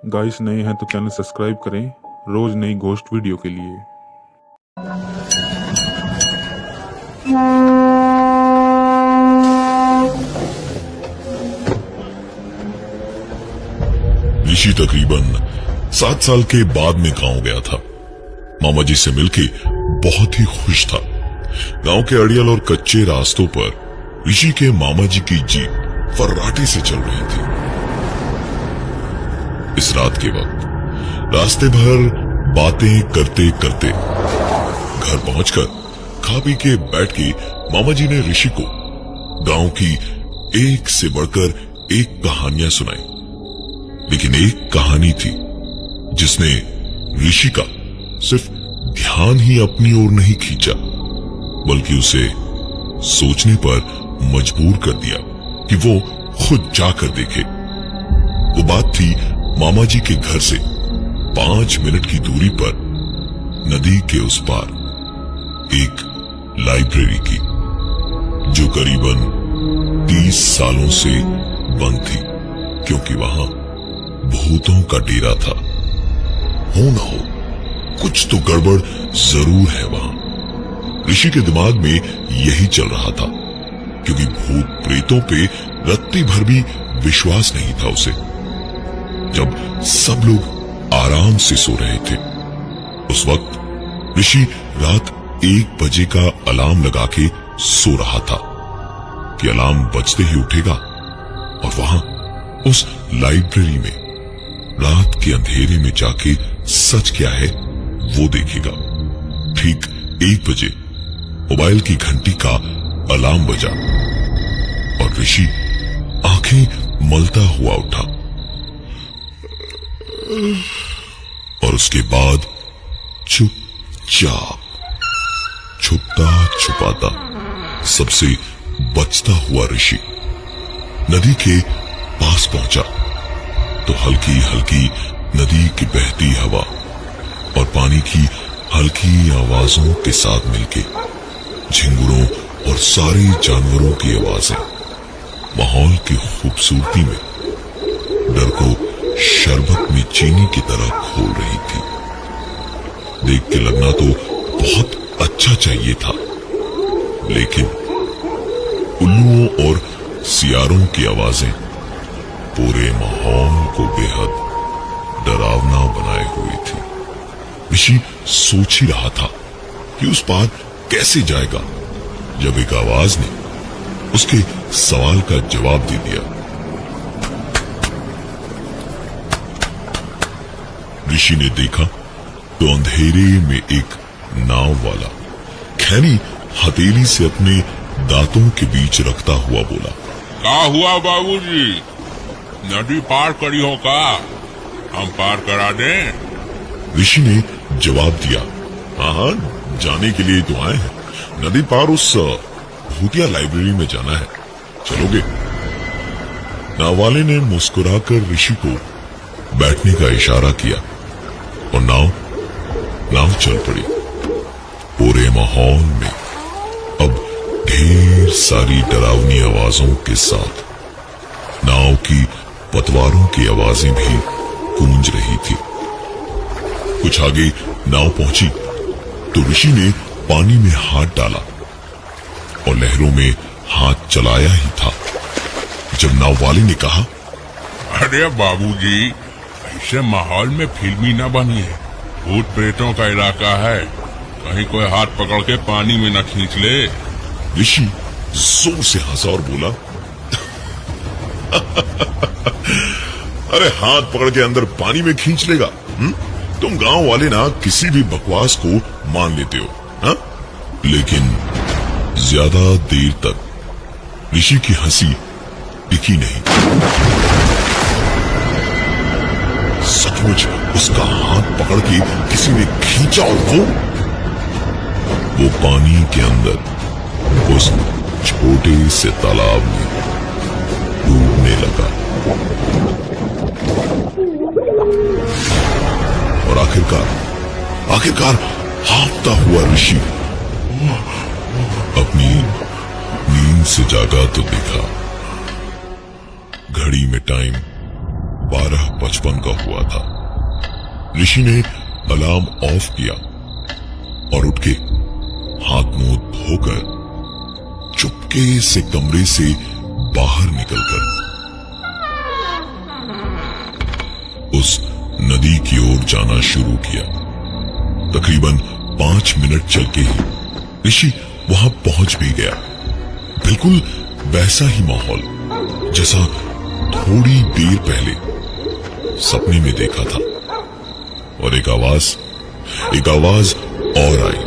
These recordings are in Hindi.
गाइस नए हैं तो चैनल सब्सक्राइब करें रोज नई घोस्ट वीडियो के लिए। ऋषि तकरीबन 7 साल के बाद में गांव गया था। मामा जी से मिलके बहुत ही खुश था। गांव के अड़ियल और कच्चे रास्तों पर ऋषि के मामा जी की जीप फर्राटे से चल रही थी। इस रात के वक्त रास्ते भर बातें करते करते घर पहुंचकर खा पी के बैठ के मामा जी ने ऋषि को गांव की एक से बढ़कर एक कहानियां सुनाई। लेकिन एक कहानी थी जिसने ऋषि का सिर्फ ध्यान ही अपनी ओर नहीं खींचा, बल्कि उसे सोचने पर मजबूर कर दिया कि वो खुद जाकर देखे। वो बात थी मामा जी के घर से 5 मिनट की दूरी पर नदी के उस पार एक लाइब्रेरी की, जो करीबन 30 सालों से बंद थी, क्योंकि वहां भूतों का डेरा था। हो ना हो, कुछ तो गड़बड़ जरूर है वहां। ऋषि के दिमाग में यही चल रहा था, क्योंकि भूत प्रेतों पे रत्ती भर भी विश्वास नहीं था उसे। जब सब लोग आराम से सो रहे थे, उस वक्त ऋषि रात 1 बजे का अलार्म लगा के सो रहा था कि अलार्म बजते ही उठेगा और वहां उस लाइब्रेरी में रात के अंधेरे में जाके सच क्या है वो देखेगा। ठीक 1 बजे मोबाइल की घंटी का अलार्म बजा और ऋषि आंखें मलता हुआ उठा और उसके बाद चुपचाप छुपता छुपाता सबसे बचता हुआ ऋषि नदी के पास पहुंचा तो हल्की हल्की नदी की बहती हवा और पानी की हल्की आवाजों के साथ मिलके झिंगुरों और सारे जानवरों की आवाजें माहौल की खूबसूरती में डर को शरबत में चीनी की तरह खोल रही थी। देख के लगना तो बहुत अच्छा चाहिए था, लेकिन उल्लुओं और सियारों की आवाजें पूरे माहौल को बेहद डरावना बनाए हुई थी। ऋषि सोच ही रहा था कि उस पार कैसे जाएगा, जब एक आवाज ने उसके सवाल का जवाब दे दिया। ऋषि ने देखा तो अंधेरे में एक नाव वाला खैनी हथेली से अपने दांतों के बीच रखता हुआ बोला, क्या हुआ बाबूजी, नदी पार करी हो का? हम पार करा दें? ऋषि ने जवाब दिया, हाँ, जाने के लिए तो आए हैं। नदी पार उस भूतिया लाइब्रेरी में जाना है, चलोगे? नाव वाले ने मुस्कुराकर ऋषि को बैठने का इशारा किया और नाव चल पड़ी। पूरे माहौल में अब ढेर सारी डरावनी आवाजों के साथ नाव की पतवारों की आवाजें भी गूंज रही थी। कुछ आगे नाव पहुंची तो ऋषि ने पानी में हाथ डाला और लहरों में हाथ चलाया ही था जब नाव वाले ने कहा, अरे बाबूजी, ऐसे माहौल में फिल्मी न बनिए। भूत प्रेतों का इलाका है, कहीं कोई हाथ पकड़ के पानी में न खींच ले। ऋषि जोर से हंसा और बोला, अरे हाथ पकड़ के अंदर पानी में खींच लेगा? तुम गांव वाले ना किसी भी बकवास को मान लेते हो, हा? लेकिन ज्यादा देर तक ऋषि की हंसी टिकी नहीं। सचमुच उसका हाथ पकड़ के किसी ने खींचा और वो पानी के अंदर उस छोटे से तालाब में डूबने लगा। और आखिरकार हांफता हुआ ऋषि अपनी नींद से जागा तो देखा घड़ी में टाइम 12:55 का हुआ था। ऋषि ने अलार्म ऑफ किया और उठ के हाथ मुंह धोकर चुपके से कमरे से बाहर निकलकर उस नदी की ओर जाना शुरू किया। तकरीबन 5 मिनट चल के ही ऋषि वहां पहुंच भी गया। बिल्कुल वैसा ही माहौल जैसा थोड़ी देर पहले सपने में देखा था। और एक आवाज और आई।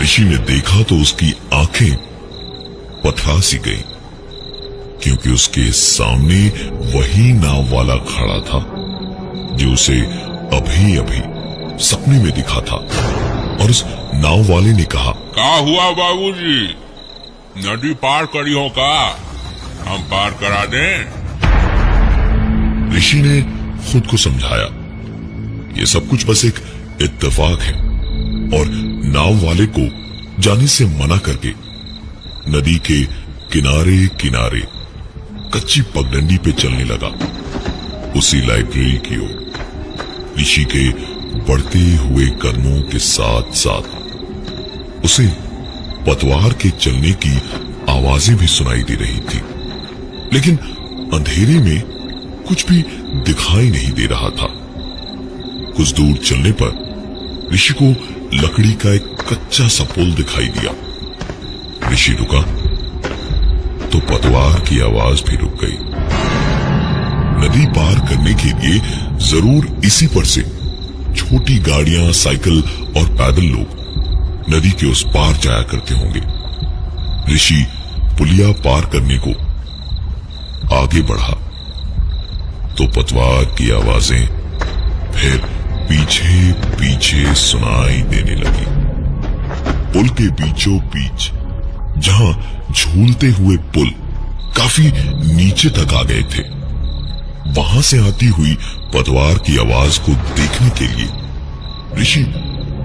ऋषि ने देखा तो उसकी आंखें पथरा सी गईं, क्योंकि उसके सामने वही नाव वाला खड़ा था जो उसे अभी अभी सपने में दिखा था। और उस नाव वाले ने कहा, क्या हुआ बाबूजी, नदी पार करी हो का? हम पार करा दें? ऋषि ने खुद को समझाया, ये सब कुछ बस एक इत्तेफाक है, और नाव वाले को जाने से मना करके नदी के किनारे किनारे कच्ची पगडंडी पे चलने लगा, उसी लाइब्रेरी की ओर। ऋषि के बढ़ते हुए कदमों के साथ साथ उसे पतवार के चलने की आवाजें भी सुनाई दे रही थी, लेकिन अंधेरे में कुछ भी दिखाई नहीं दे रहा था। कुछ दूर चलने पर ऋषि को लकड़ी का एक कच्चा सा पुल दिखाई दिया। ऋषि रुका तो पतवार की आवाज भी रुक गई। नदी पार करने के लिए जरूर इसी पर से छोटी गाड़ियां, साइकिल और पैदल लोग नदी के उस पार जाया करते होंगे। ऋषि पुलिया पार करने को आगे बढ़ा तो पतवार की आवाजें फिर पीछे पीछे सुनाई देने लगी। पुल के बीचों बीच जहां झूलते हुए पुल काफी नीचे तक आ गए थे, वहां से आती हुई पतवार की आवाज को देखने के लिए ऋषि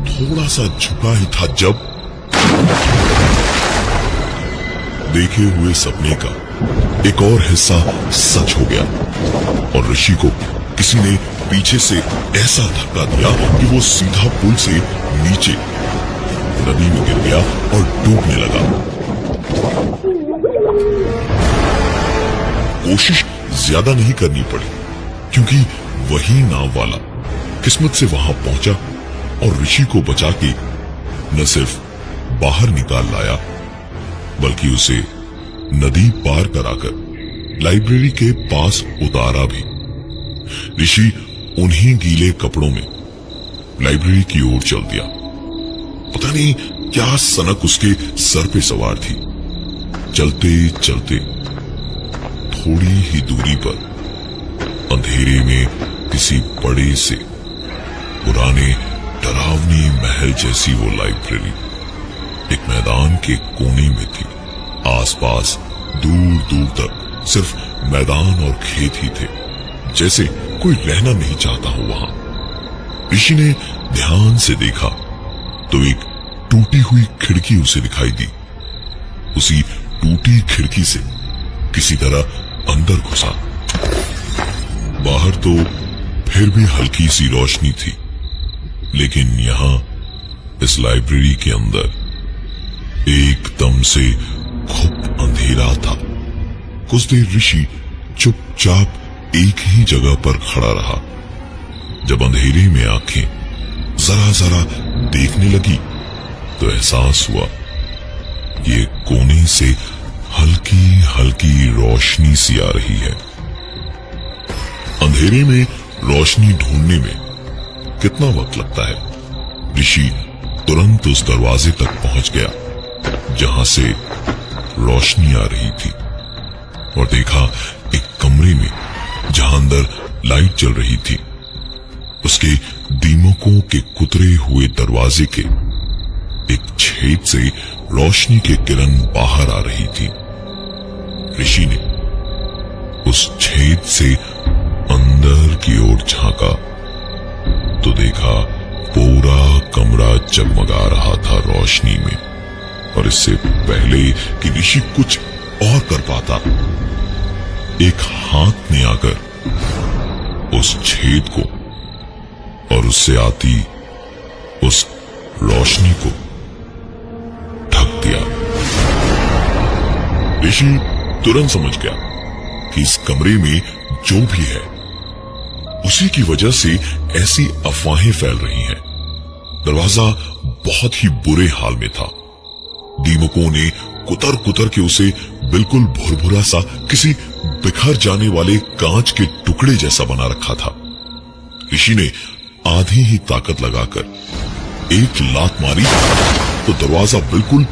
थोड़ा सा झुका ही था जब देखे हुए सपने का एक और हिस्सा सच हो गया और ऋषि को किसी ने पीछे से ऐसा धक्का दिया कि वो सीधा पुल से नीचे नदी में गिर गया और डूबने लगा। कोशिश ज्यादा नहीं करनी पड़ी, क्योंकि वही नाव वाला किस्मत से वहां पहुंचा और ऋषि को बचा के न सिर्फ बाहर निकाल लाया, बल्कि उसे नदी पार कराकर लाइब्रेरी के पास उतारा भी। ऋषि उन्हीं गीले कपड़ों में लाइब्रेरी की ओर चल दिया। पता नहीं क्या सनक उसके सर पे सवार थी। चलते चलते थोड़ी ही दूरी पर अंधेरे में किसी बड़े से पुराने डरावनी महल जैसी वो लाइब्रेरी एक मैदान के कोने में थी। आसपास दूर दूर तक सिर्फ मैदान और खेत ही थे, जैसे कोई रहना नहीं चाहता हो वहां। ऋषि ने ध्यान से देखा तो एक टूटी हुई खिड़की उसे दिखाई दी। उसी टूटी खिड़की से किसी तरह अंदर घुसा। बाहर तो फिर भी हल्की सी रोशनी थी, लेकिन यहां इस लाइब्रेरी के अंदर एकदम से घुप अंधेरा था। कुछ देर ऋषि चुपचाप एक ही जगह पर खड़ा रहा। जब अंधेरे में आंखें जरा जरा देखने लगी तो एहसास हुआ ये कोने से हल्की हल्की रोशनी सी आ रही है। अंधेरे में रोशनी ढूंढने में कितना वक्त लगता है। ऋषि तुरंत उस दरवाजे तक पहुंच गया जहां से रोशनी आ रही थी और देखा एक कमरे में जहां अंदर लाइट जल रही थी, उसके दीमकों के कुतरे हुए दरवाजे के एक छेद से रोशनी के किरण बाहर आ रही थी। ऋषि ने उस छेद से अंदर की ओर झांका तो देखा पूरा कमरा जगमगा रहा था रोशनी में। और इससे पहले कि ऋषि कुछ और कर पाता, एक हाथ ने आकर उस छेद को और उससे आती उस रोशनी को ढक दिया। ऋषि तुरंत समझ गया कि इस कमरे में जो भी है उसी की वजह से ऐसी अफवाहें फैल रही हैं। दरवाजा बहुत ही बुरे हाल में था। दीमकों ने कुतर कुतर के उसे बिल्कुल भुरभुरा सा किसी बिखर जाने वाले कांच के टुकड़े जैसा बना रखा था। ऋषि ने आधी ही ताकत लगाकर एक लात मारी तो दरवाजा बिल्कुल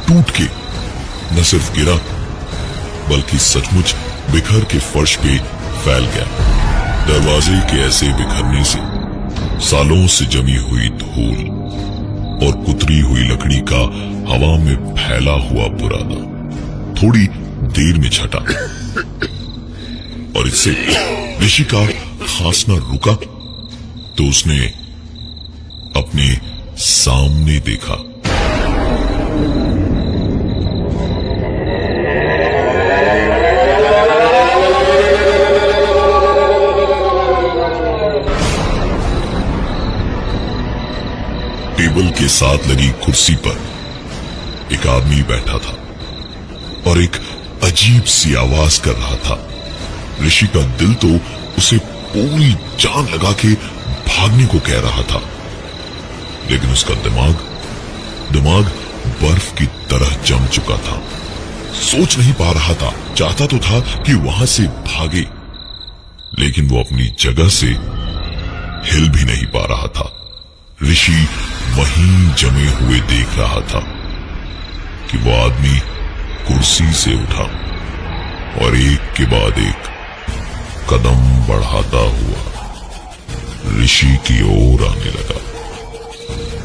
टूट के न सिर्फ गिरा बल्कि सचमुच बिखर के फर्श पे फैल गया। दरवाजे के ऐसे बिखरने से सालों से जमी हुई धूल और कुतरी हुई लकड़ी का हवा में फैला हुआ बुरादा थोड़ी देर में छटा और इससे ऋषि का खांसना रुका तो उसने अपने सामने देखा। टेबल के साथ लगी कुर्सी पर एक आदमी बैठा था और एक अजीब सी आवाज कर रहा था। ऋषि का दिल तो उसे पूरी जान लगा के भागने को कह रहा था, लेकिन उसका दिमाग बर्फ की तरह जम चुका था। सोच नहीं पा रहा था। चाहता तो था कि वहां से भागे, लेकिन वो अपनी जगह से हिल भी नहीं पा रहा था। ऋषि वहीं जमे हुए देख रहा था कि वो आदमी कुर्सी से उठा और एक के बाद एक कदम बढ़ाता हुआ ऋषि की ओर आने लगा।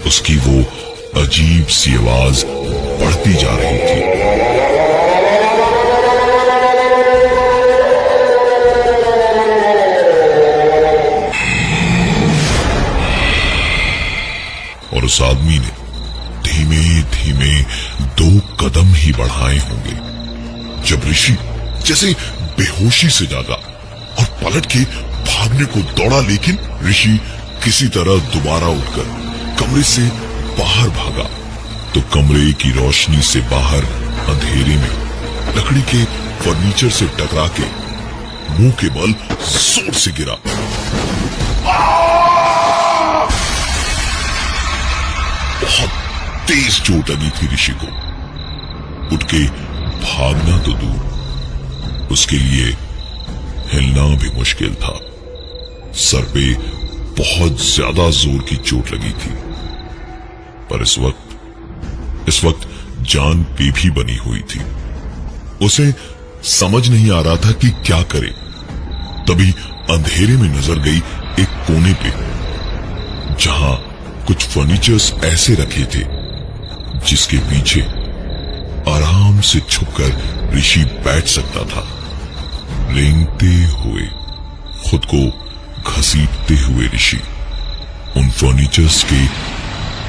उसकी वो अजीब सी आवाज बढ़ती जा रही थी। और उस आदमी ने धीमे धीमे 2 कदम ही बढ़ाए होंगे जब ऋषि जैसे बेहोशी से जागा और पलट के भागने को दौड़ा, लेकिन ऋषि किसी तरह दोबारा उठकर कमरे से बाहर भागा तो कमरे की रोशनी से बाहर अंधेरे में लकड़ी के फर्नीचर से टकरा के मुंह के बल जोर से गिरा। बहुत तेज चोट लगी थी ऋषि को। उठ के भागना तो दूर, उसके लिए हिलना भी मुश्किल था। सर पे बहुत ज्यादा जोर की चोट लगी थी, पर इस वक्त जान पे भी बनी हुई थी। उसे समझ नहीं आ रहा था कि क्या करे। तभी अंधेरे में नजर गई एक कोने पे जहां कुछ फर्नीचर्स ऐसे रखे थे जिसके पीछे आराम से छुपकर ऋषि बैठ सकता था। रेंगते हुए, खुद को घसीटते हुए ऋषि उन फर्नीचर्स के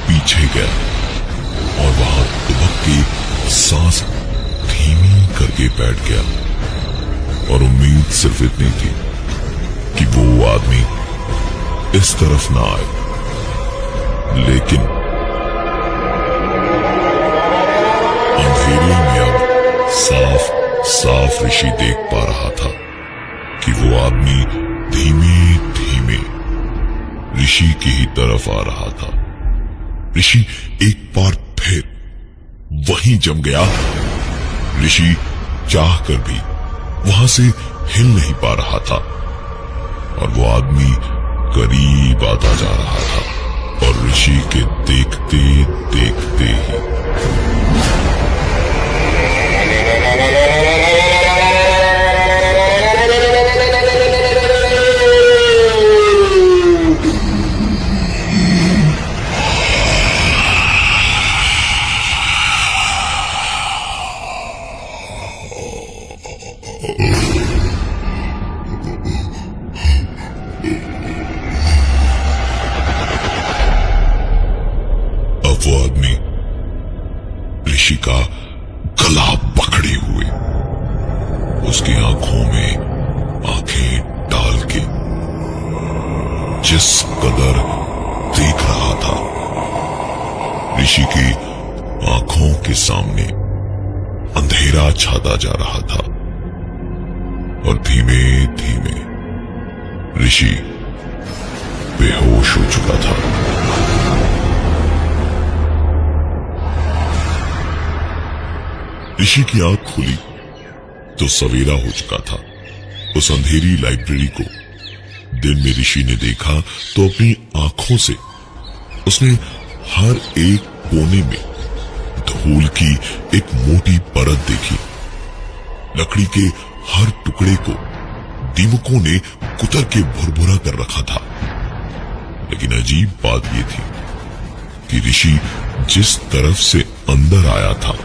पीछे गया और वहां दुबक के सांस धीमी करके बैठ गया। और उम्मीद सिर्फ इतनी थी कि वो आदमी इस तरफ ना आए, लेकिन अंधेरे में अब साफ साफ ऋषि देख पा रहा था कि वो आदमी धीमे धीमे ऋषि की ही तरफ आ रहा था। ऋषि एक बार फिर वहीं जम गया। ऋषि चाहकर भी वहां से हिल नहीं पा रहा था और वो आदमी करीब आता जा रहा था और ऋषि के देखते देखते ही वो आदमी जिस कदर देख रहा था, ऋषि की आंखों के सामने अंधेरा छाता जा रहा था और धीमे धीमे ऋषि बेहोश हो चुका था। ऋषि की आंख खुली तो सवेरा हो चुका था। उस अंधेरी लाइब्रेरी को दिन में ऋषि ने देखा तो अपनी आंखों से उसने हर एक कोने में धूल की एक मोटी परत देखी। लकड़ी के हर टुकड़े को दीमकों ने कुतर के भुरभुरा कर रखा था। लेकिन अजीब बात यह थी कि ऋषि जिस तरफ से अंदर आया था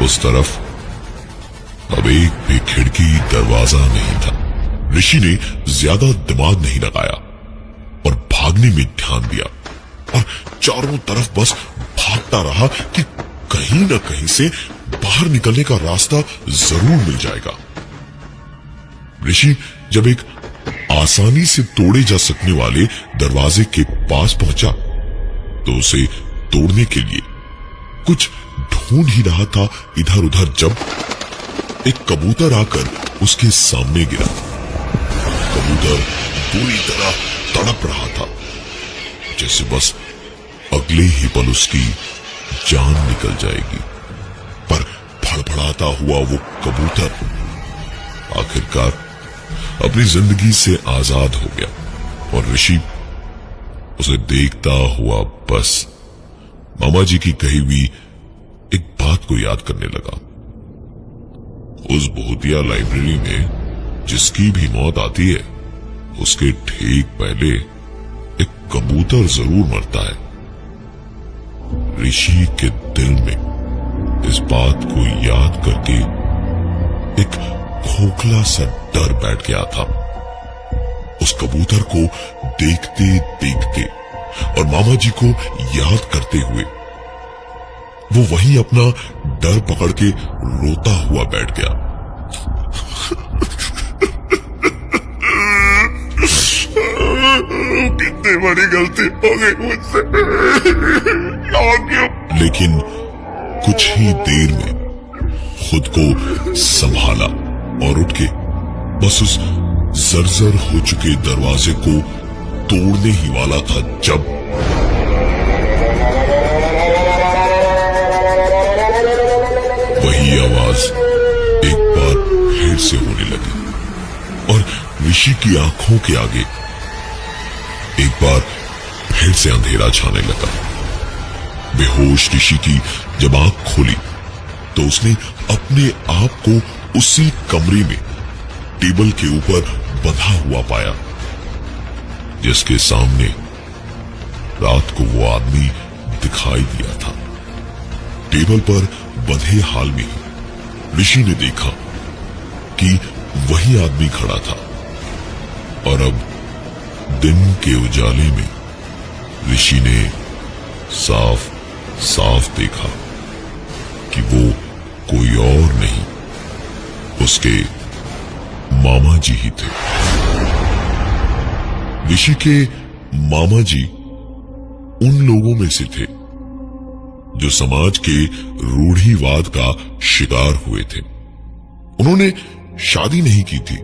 उस तरफ अब एक भी खिड़की दरवाजा नहीं था। ऋषि ने ज्यादा दिमाग नहीं लगाया और भागने में ध्यान दिया और चारों तरफ बस भागता रहा कि कहीं न कहीं से बाहर निकलने का रास्ता जरूर मिल जाएगा। ऋषि जब एक आसानी से तोड़े जा सकने वाले दरवाजे के पास पहुंचा तो उसे तोड़ने के लिए कुछ ढूंढ ही रहा था इधर उधर जब एक कबूतर आकर उसके सामने गिरा। कबूतर बुरी तरह तड़प रहा था, जैसे बस अगले ही पल उसकी जान निकल जाएगी। पर फड़फड़ाता हुआ वो कबूतर आखिरकार अपनी जिंदगी से आजाद हो गया और ऋषि उसे देखता हुआ बस मामा जी की कही हुई एक बात को याद करने लगा। उस भूतिया लाइब्रेरी में जिसकी भी मौत आती है उसके ठीक पहले एक कबूतर जरूर मरता है। ऋषि के दिल में इस बात को याद करके एक खोखला सा डर बैठ गया था। उस कबूतर को देखते देखते और मामा जी को याद करते हुए वो वहीं अपना डर पकड़ के रोता हुआ बैठ गया। कितनी बड़ी गलती हो गई मुझसे। लेकिन कुछ ही देर में खुद को संभाला और उठ के बस उस जर्जर हो चुके दरवाजे को तोड़ने ही वाला था जब वही आवाज एक बार फिर से होने लगी और ऋषि की आंखों के आगे एक बार फिर से अंधेरा छाने लगा। बेहोश ऋषि की जब आंख खोली तो उसने अपने आप को उसी कमरे में टेबल के ऊपर बंधा हुआ पाया जिसके सामने रात को वो आदमी दिखाई दिया था। टेबल पर बंधे हाल में ही ऋषि ने देखा कि वही आदमी खड़ा था और अब दिन के उजाले में ऋषि ने साफ साफ देखा कि वो कोई और नहीं उसके मामा जी ही थे। ऋषि के मामा जी उन लोगों में से थे जो समाज के रूढ़िवाद का शिकार हुए थे। उन्होंने शादी नहीं की थी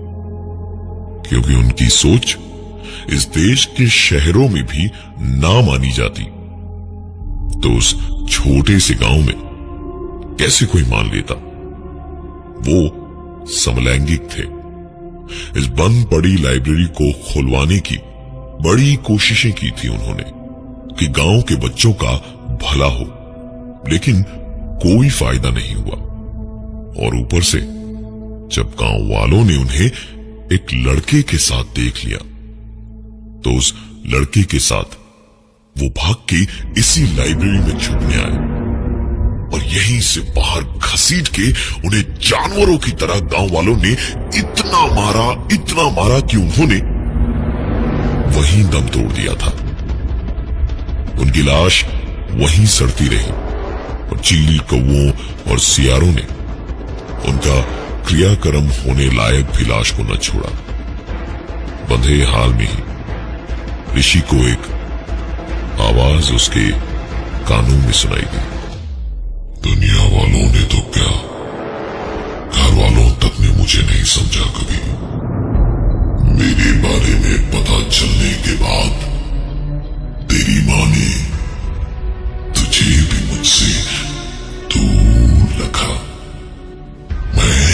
क्योंकि उनकी सोच इस देश के शहरों में भी ना मानी जाती तो उस छोटे से गांव में कैसे कोई मान लेता। वो समलैंगिक थे। इस बंद पड़ी लाइब्रेरी को खुलवाने की बड़ी कोशिशें की थी उन्होंने कि गांव के बच्चों का भला हो, लेकिन कोई फायदा नहीं हुआ। और ऊपर से जब गांव वालों ने उन्हें एक लड़के के साथ देख लिया तो उस लड़के के साथ वो भाग के इसी लाइब्रेरी में छुपने आए और यहीं से बाहर घसीट के उन्हें जानवरों की तरह गांव वालों ने इतना मारा कि उन्होंने वहीं दम तोड़ दिया था। उनकी लाश वहीं सड़ती रही और चील, कौओं और सियारों ने उनका क्रियाक्रम होने लायक भी लाश को न छोड़ा। बंधे हाल में ही ऋषि को एक आवाज उसके कानों में सुनाई दी। दुनिया वालों ने तो क्या, घर वालों तक ने मुझे नहीं समझा कभी। मेरे बारे में पता चलने के बाद तेरी मां ने तुझे भी मुझसे दूर रखा। मैं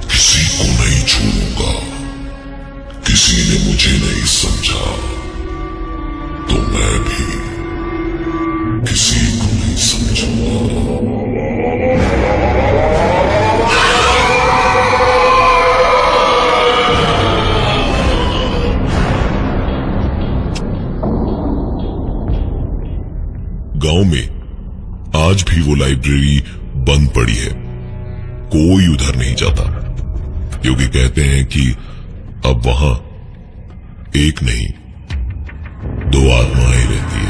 किसी को नहीं छोड़ूंगा। किसी ने मुझे नहीं समझा तो मैं भी किसी को नहीं समझूंगा। गांव में आज भी वो लाइब्रेरी बंद पड़ी है। कोई उधर नहीं जाता, क्योंकि कहते हैं कि अब वहां एक नहीं 2 आत्माएं रहती है।